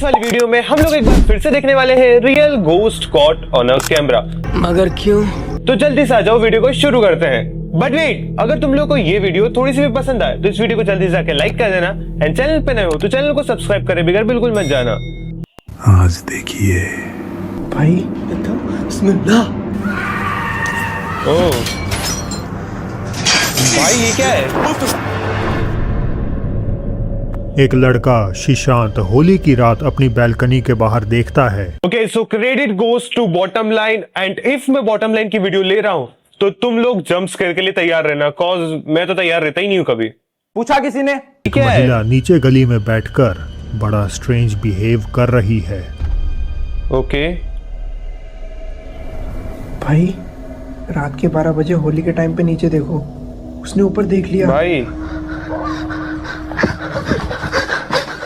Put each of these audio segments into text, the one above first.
वाली वीडियो में हम लोग एक बार फिर से देखने वाले हैं real ghost caught on a camera. मगर क्यों? तो जल्दी से आ जाओ, वीडियो को शुरू करते हैं। बट वेट, अगर तुम लोग को ये वीडियो थोड़ी सी भी पसंद आए तो इस वीडियो को जल्दी से आके लाइक कर देना एंड चैनल पे नए हो तो चैनल को सब्सक्राइब करे बगैर बिल्कुल मत जाना। आज देखिए भाई बिस्मिल्लाह। ओह भाई ये क्या है? एक लड़का शीशांत होली की रात अपनी बैल्कनी के बाहर देखता है। Okay so credit goes to bottom line and if मैं बॉटम लाइन की वीडियो ले रहा हूं तो तुम लोग जंप स्केयर के लिए तैयार रहना, कॉज मैं तो तैयार रहता ही नहीं हूं कभी। पूछा किसी ने? क्या है? महिला नीचे गली में बैठकर बड़ा स्ट्रेंज बिहेव कर रही है। ओके भाई रात के 12 बजे होली के टाइम पे नीचे देखो, उसने ऊपर देख लिया।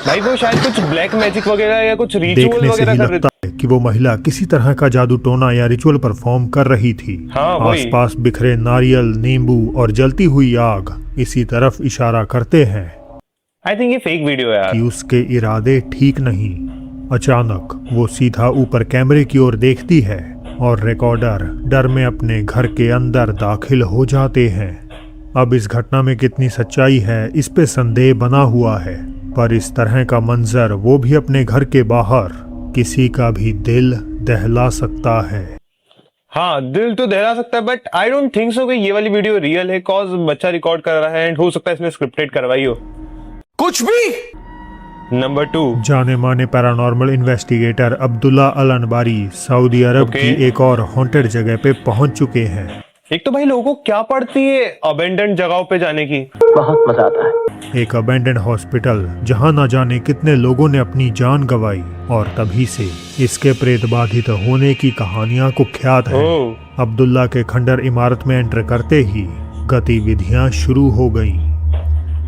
भाई वो शायद कुछ ब्लैक मैजिक वगैरह या कुछ रिचुअल देखने से वगैरह ही कर रही लगता है कि वो महिला किसी तरह का जादू टोना या रिचुअल परफॉर्म कर रही थी। हाँ, वही। आसपास बिखरे नारियल, नींबू और जलती हुई आग इसी तरफ इशारा करते हैं आई थिंक ये फेक वीडियो है यार। कि उसके इरादे ठीक नहीं। अचानक वो सीधा ऊपर कैमरे की ओर देखती है और रिकॉर्डर डर में अपने घर के अंदर दाखिल हो जाते हैं। अब इस घटना में कितनी सच्चाई है इस पे संदेह बना हुआ है, पर इस तरह का मंजर वो भी अपने घर के बाहर किसी का भी दिल दहला सकता है। हाँ दिल तो दहला सकता है but I don't think so कि ये वाली वीडियो रियल है, कॉज बच्चा रिकॉर्ड कर रहा है एंड हो सकता है इसमें स्क्रिप्टेड करवाई हो कुछ भी। नंबर 2, जाने माने पैरानॉर्मल इन्वेस्टिगेटर अब्दुल्ला अल अनबारी सऊदी अरब Okay. की एक और हॉन्टेड जगह पे पहुंच चुके हैं। एक तो भाई लोगों को क्या पड़ती है अबेंडेंट जगहों पे जाने की। बहुत मजा आता है। एक अबेंडेंड हॉस्पिटल जहां न जाने कितने लोगों ने अपनी जान गंवाई और तभी से इसके प्रेत बाधित होने की कहानियां कुख्यात हैं। ओह अब्दुल्ला के खंडर इमारत में एंटर करते ही गतिविधियां शुरू हो गईं।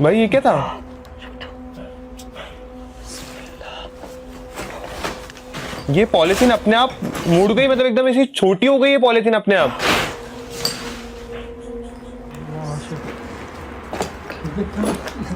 भाई ये क्या था? ये पॉलिथीन अपने आप मुड़ गई, मतलब एकदम ऐसी छोटी हो गई है पॉलिथीन अपने आप।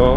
ओह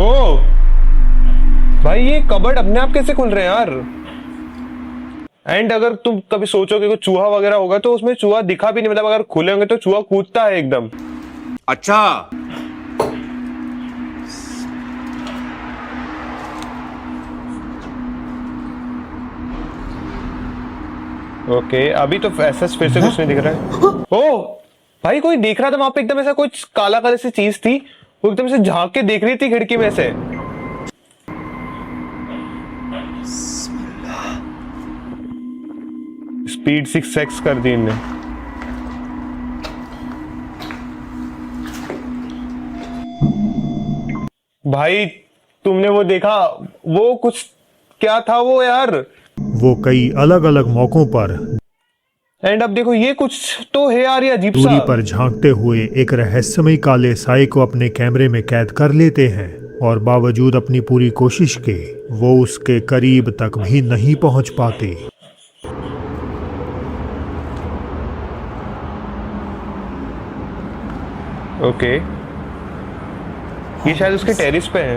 ओह भाई ये कबर्ड अपने आप कैसे खुल रहे हैं यार? एंड अगर तुम कभी सोचोगे कि चूहा वगैरह होगा तो उसमें चूहा दिखा भी नहीं, मतलब अगर खुले होंगे तो चूहा कूदता है एकदम। अच्छा ओके अभी तो ऐसा फिर से कुछ नहीं दिख रहा है। ओह भाई कोई देख रहा था वहां पे, एकदम ऐसा कुछ काला काला सी चीज थी, वो एकदम से झांक के देख रही थी खिड़की में से। स्पीड 6x कर दी इनने। भाई तुमने वो देखा, वो कुछ क्या था वो यार? वो कई अलग अलग मौकों पर एंड अब देखो ये कुछ तो है यार, ये अजीब सा। दूरी पर झांकते हुए एक रहस्यमयी काले साए को अपने कैमरे में कैद कर लेते हैं और बावजूद अपनी पूरी कोशिश के वो उसके करीब तक भी नहीं पहुंच पाते। ओके ये शायद उसके टेरिस पे है।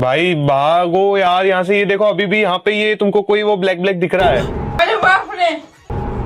भाई भागो यार यहाँ से। ये देखो अभी भी यहाँ पे ये तुमको कोई वो ब्लैक ब्लैक दिख रहा है।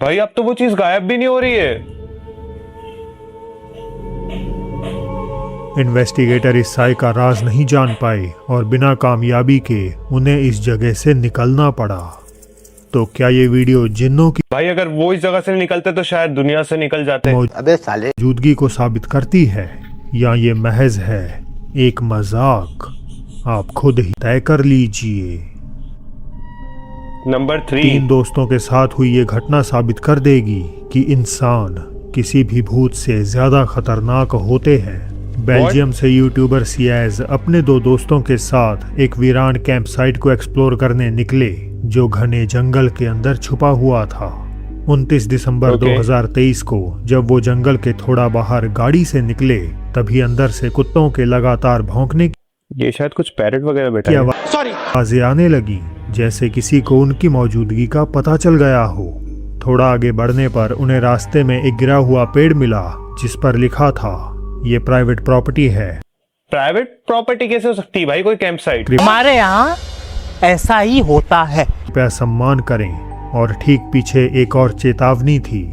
भाई अब तो वो चीज गायब भी नहीं हो रही है। इन्वेस्टिगेटर इस साए का राज नहीं जान पाए और बिना कामयाबी के उन्हें इस जगह से निकलना पड़ा। तो क्या ये वीडियो जिन्नों की भाई अगर वो इस जगह से निकलते तो शायद दुनिया से निकल जाते। मौजूदगी को साबित करती है या ये महज है एक मजाक? आप खुद ही तय कर लीजिए। नंबर 3। 3 दोस्तों के साथ हुई ये घटना साबित कर देगी कि इंसान किसी भी भूत से ज्यादा खतरनाक होते हैं। बेल्जियम से यूट्यूबर सियाज अपने 2 दोस्तों के साथ एक वीरान कैंप साइट को एक्सप्लोर करने निकले जो घने जंगल के अंदर छुपा हुआ था। 29 दिसंबर 2023 को जब वो जंगल के थोड़ा बाहर गाड़ी से निकले तभी अंदर से कुत्तों के लगातार भौंकने ये शायद कुछ पैरेट वगैरह बैठा की है। आवाजें आने लगी जैसे किसी को उनकी मौजूदगी का पता चल गया हो। थोड़ा आगे बढ़ने पर उन्हें रास्ते में एक गिरा हुआ पेड़ मिला जिस पर लिखा था ये प्राइवेट प्रॉपर्टी है। प्राइवेट प्रॉपर्टी कैसे हो सकती है भाई, कोई कैंप साइट? हमारे यहाँ ऐसा ही होता है। कृपया सम्मान करें। और ठीक पीछे एक और चेतावनी थी,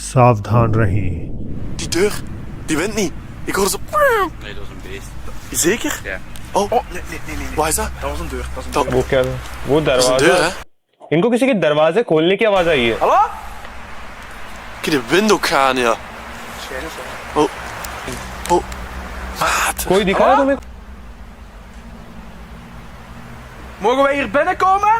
सावधान रहें। Die deur, die wint niet. Ik hoorde zo... Nee, dat was een beest. Zeker? Ja. Oh, nee. Waar is dat? Dat was een deur. Dat is een वो क्या था? वो Dat is een deur, दरवाजा। hè? इनको किसी के दरवाजे खोलने की आवाज आई है। Hallo? Kijk, de wind ook gaan, ja. Schijnen zo. Oh. Maat. कोई दिखा है तुम्हें? Mogen wij hier binnenkomen?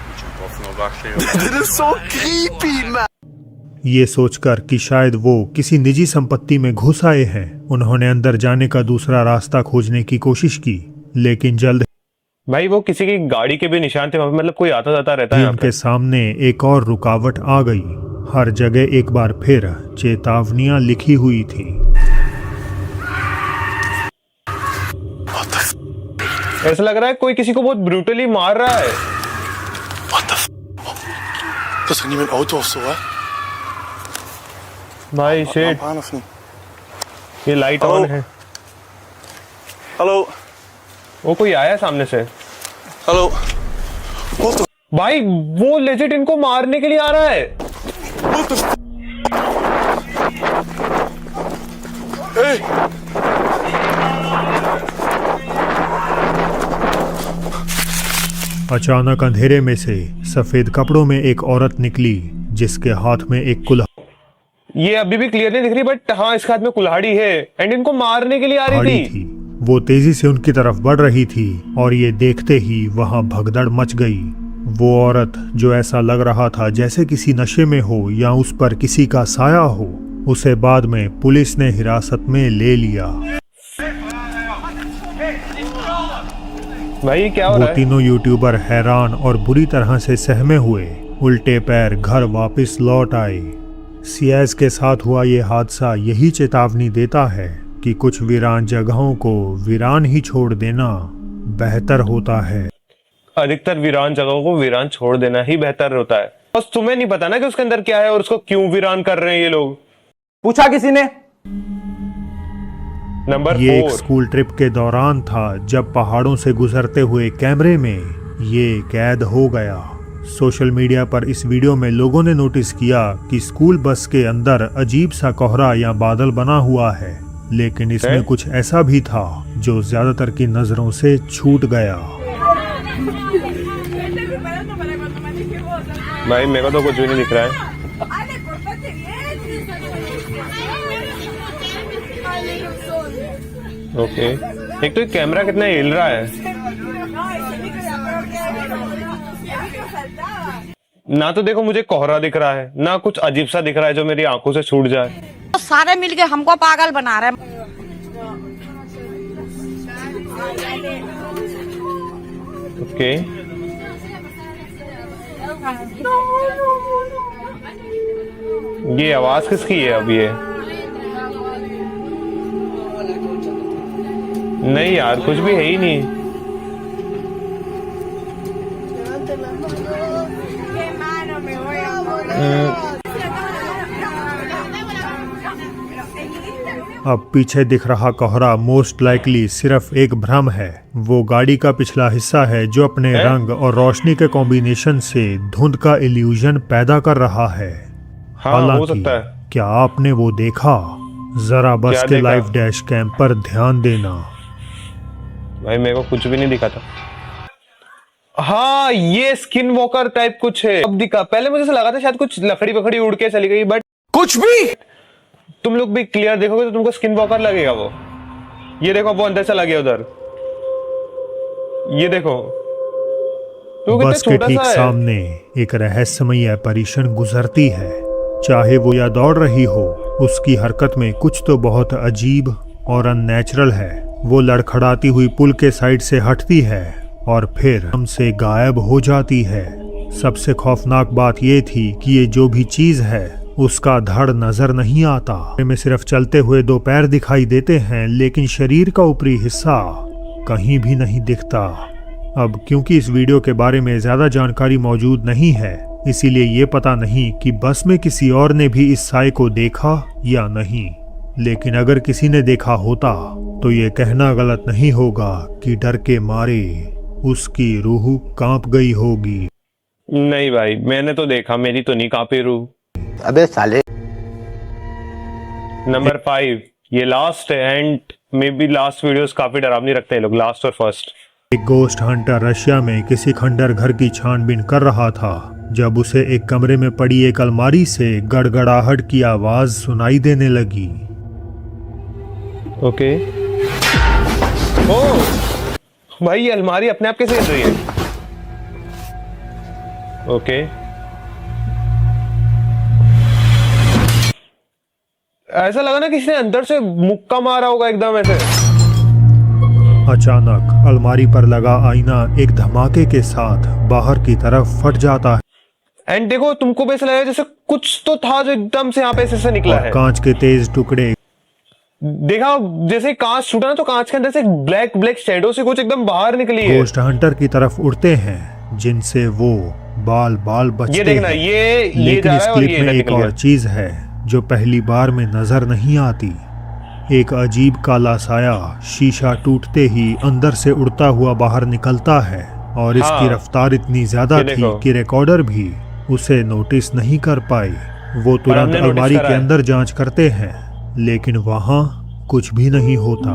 Moet je een koffie nog wachten, Dit is zo creepy, man. ये सोचकर कि शायद वो किसी निजी संपत्ति में घुस आए हैं, उन्होंने अंदर जाने का दूसरा रास्ता खोजने की कोशिश की, लेकिन जल्द भाई वो किसी की गाड़ी के भी निशान थे वहाँ पे, मतलब कोई आता जाता रहता है ही यहाँ पे। उनके सामने एक और रुकावट आ गई। हर जगह एक बार फिर चेतावनियां लिखी हुई थी। What the f... ऐसा लग रहा है कोई किसी को बहुत ब्रूटली मार रहा है। What the f... Dat is toch niet mijn auto of zo, hè? भाई Lamp शेट, aan of niet? ये लाइट Hallo? ऑन है। Hallo? वो कोई आया सामने से। Hallo? What the... भाई वो लेजिट इनको मारने के लिए आ रहा है। What the f... Hey! अचानक अंधेरे में से सफेद कपड़ों में एक औरत निकली जिसके हाथ में एक कुल्हाड़ी ये अभी भी क्लियर नहीं दिख रही, बट हाँ इसके हाथ में कुल्हाड़ी है एंड इनको मारने के लिए आ रही थी। वो तेजी से उनकी तरफ बढ़ रही थी और ये देखते ही वहां भगदड़ मच गई। वो औरत जो ऐसा लग रहा था जैसे किसी नशे में हो या उस पर किसी का साया हो, उसे बाद में पुलिस ने हिरासत में ले लिया। भाई क्या हो वो रहा है? तीनों यूट्यूबर हैरान और बुरी तरह से सहमे हुए उल्टे पैर घर वापस लौट आए। सियाज के साथ हुआ ये हादसा यही चेतावनी देता है कि कुछ वीरान जगहों को वीरान ही छोड़ देना बेहतर होता है। अधिकतर वीरान जगहों को वीरान छोड़ देना ही बेहतर होता है। बस तुम्हें नहीं पता ना कि उसके अंदर क्या है और उसको क्यों वीरान कर रहे हैं ये लोग। पूछा किसी ने? नंबर ये एक 4। स्कूल ट्रिप के दौरान था जब पहाड़ों से गुजरते हुए कैमरे में ये कैद हो गया। सोशल मीडिया पर इस वीडियो में लोगों ने नोटिस किया कि स्कूल बस के अंदर अजीब सा कोहरा या बादल बना हुआ है, लेकिन इसमें कुछ ऐसा भी था जो ज्यादातर की नजरों से छूट गया। भाई मेरे को तो कुछ भी नहीं दिख रहा है। ओके, एक तो ये कैमरा कितना हिल रहा है। ना तो देखो मुझे कोहरा दिख रहा है, ना कुछ अजीब सा दिख रहा है जो मेरी आंखों से छूट जाए। तो सारे मिलके हमको पागल बना रहे हैं। ओके, ये आवाज किसकी है अब? ये नहीं यार, कुछ भी है ही नहीं। अब पीछे दिख रहा कोहरा मोस्ट लाइकली सिर्फ एक भ्रम है। वो गाड़ी का पिछला हिस्सा है जो अपने रंग और रोशनी के कॉम्बिनेशन से धुंध का इल्यूजन पैदा कर रहा है। हाँ, हो हालांकि सकता है। क्या आपने वो देखा? जरा बस क्या के देखा? लाइव डैश कैम पर ध्यान देना। भाई मेरे को कुछ भी नहीं दिखा था। हाँ, ये स्किन वॉकर टाइप कुछ है। अब दिखा, पहले मुझे ऐसा लगा था शायद कुछ लकड़ी पकड़ी उड़ के चली गई, बट कुछ भी तुम लोग भी क्लियर देखोगे तो तुमको स्किन वॉकर लगेगा वो। ये देखो वो अंदर चला गया उधर, ये देखो तो कितना बस के छोटा ठीक सा है। सामने एक रहस्यमयी apparition गुजरती है। चाहे वो या दौड़ रही हो, उसकी हरकत में कुछ तो बहुत अजीब और अननेचुरल है। वो लड़खड़ाती हुई पुल के साइड से हटती है और फिर हमसे गायब हो जाती है। सबसे खौफनाक बात ये थी कि ये जो भी चीज है उसका धड़ नजर नहीं आता। में सिर्फ चलते हुए 2 पैर दिखाई देते हैं, लेकिन शरीर का ऊपरी हिस्सा कहीं भी नहीं दिखता। अब क्योंकि इस वीडियो के बारे में ज्यादा जानकारी मौजूद नहीं है, इसीलिए ये पता नहीं कि बस में किसी और ने भी इस साए को देखा या नहीं। लेकिन अगर किसी ने देखा होता तो ये कहना गलत नहीं होगा कि डर के मारे उसकी रूह कांप गई होगी। नहीं भाई, मैंने तो देखा, मेरी तो नहीं कांपी रूह। अबे साले। नंबर 5, ये लास्ट है and may be last videos काफी डरावनी रखते हैं लोग, लास्ट और फर्स्ट। एक गोस्ट हंटर रशिया में किसी खंडर घर की छानबीन कर रहा था जब उसे एक कमरे में पड़ी एक अलमारी से गड़गड़ाहट की आवाज सुनाई देने लगी। ओके। ओ भाई, ये अलमारी अपने आप कैसे हिल रही है? ओके। ऐसा लगा ना किसी ने अंदर से मुक्का मारा होगा एकदम ऐसे। अचानक अलमारी पर लगा आईना एक धमाके के साथ बाहर की तरफ फट जाता है एंड देखो, तुमको भी ऐसा लगा जैसे कुछ तो था जो एकदम से यहाँ पे ऐसे निकला और है। कांच के तेज टुकड़े देखा, जैसे कांच टूटा ना तो कांच के अंदर से ब्लैक ब्लैक शेडो से कुछ एकदम बाहर निकली है। गोस्ट हंटर की तरफ उड़ते हैं जिनसे वो बाल बाल बचते ये देखना, हैं। ये लेकिन जा इस रहा है और क्लिप ये में इधर एक निकल और गया। चीज है जो पहली बार में नजर नहीं आती। एक अजीब काला साया शीशा टूटते ही अंदर से उड़ता हुआ बाहर निकलता है और इसकी हाँ। रफ्तार इतनी ज्यादा ये थी देखो। कि रिकॉर्डर भी उसे नोटिस नहीं कर पाई। वो तुरंत हमने नोटिस अलमारी करा के है। अंदर जांच करते हैं, लेकिन वहां कुछ भी नहीं होता।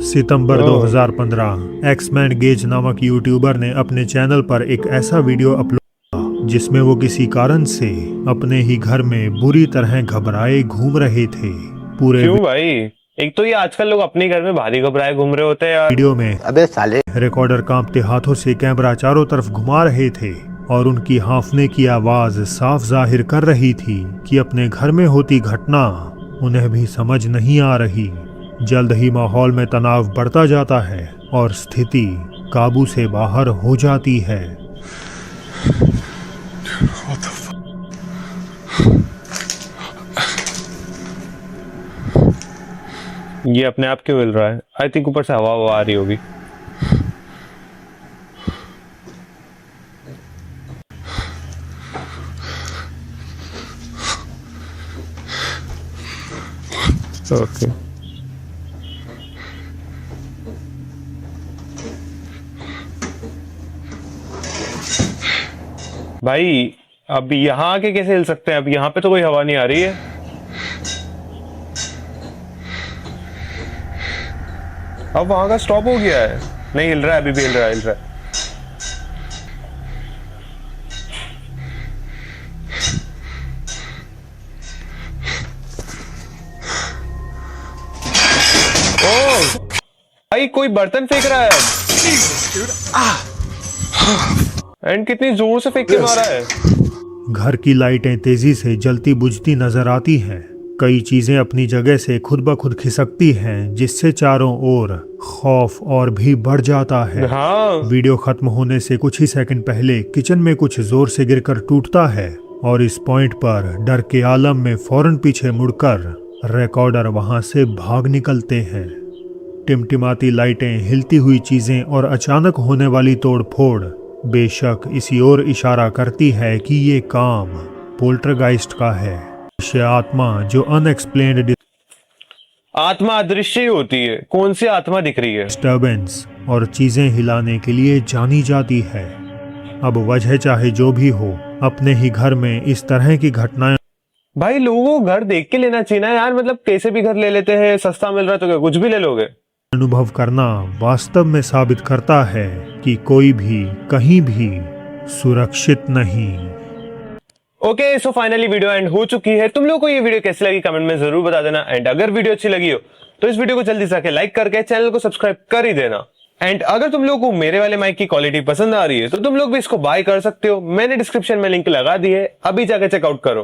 सितंबर 2015 एक्समैन गेज नामक यूट्यूबर ने अपने चैनल पर एक ऐसा वीडियो अपलोड किया जिसमें वो किसी कारण से अपने ही घर में बुरी तरह घबराए घूम रहे थे। पूरे क्यों भाई? एक तो ये आजकल लोग अपने घर में भारी घबराए घूम रहे होते हैं यार। वीडियो में अबे साले। रिकॉर्डर कांपते हाथों से कैमरा चारों तरफ घुमा रहे थे और उनकी हांफने की आवाज साफ जाहिर कर रही थी कि अपने घर में होती घटना उन्हें भी समझ नहीं आ रही। जल्द ही माहौल में तनाव बढ़ता जाता है और स्थिति काबू से बाहर हो जाती है। ये अपने आप क्यों हिल रहा है? आई थिंक ऊपर से हवा आ रही होगी। ओके। भाई अब यहाँ आके कैसे हिल सकते हैं? अब यहाँ पे तो कोई हवा नहीं आ रही है। अब वहां का स्टॉप हो गया है। नहीं हिल रहा है, अभी भी हिल रहा है, हिल रहा है। ओ भाई, कोई बर्तन फेंक रहा है एंड कितनी जोर से फेंक के मारा है। घर की लाइटें तेजी से जलती बुझती नजर आती हैं। कई चीजें अपनी जगह से खुद ब खुद खिसकती हैं, जिससे चारों ओर खौफ और भी बढ़ जाता है। हाँ। वीडियो खत्म होने से कुछ ही सेकंड पहले किचन में कुछ जोर से गिरकर टूटता है और इस पॉइंट पर डर के आलम में फौरन पीछे मुड़कर रिकॉर्डर वहां से भाग निकलते हैं। टिमटिमाती लाइटें, हिलती हुई चीजें और अचानक होने वाली तोड़फोड़ बेशक इसी ओर इशारा करती है कि ये काम पोल्टरगाइस्ट का है। आत्मा जो अनएक्सप्लेन्ड आत्मा अदृश्य ही होती है। कौन सी आत्मा दिख रही है? डिस्टर्बेंस और चीजें हिलाने के लिए जानी जाती है। अब वजह चाहे जो भी हो, अपने ही घर में इस तरह की घटनाएं भाई लोगों को घर देख के लेना चाहिए ना यार। मतलब कैसे भी घर ले लेते हैं, सस्ता मिल रहा है तो क्या कुछ भी ले लोगे? अनुभव करना वास्तव में साबित करता है कि कोई भी कहीं भी सुरक्षित नहीं। Okay, so finally video and हो चुकी है। तुम लोगों को ये वीडियो कैसी लगी कमेंट में जरूर बता देना। एंड अगर वीडियो अच्छी लगी हो तो इस वीडियो को जल्दी से लाइक करके चैनल को सब्सक्राइब कर ही देना। एंड अगर तुम लोगों को मेरे वाले माइक की क्वालिटी पसंद आ रही है तो तुम लोग भी इसको बाय कर सकते हो। मैंने डिस्क्रिप्शन में लिंक लगा दी है, अभी जाकर चेकआउट करो।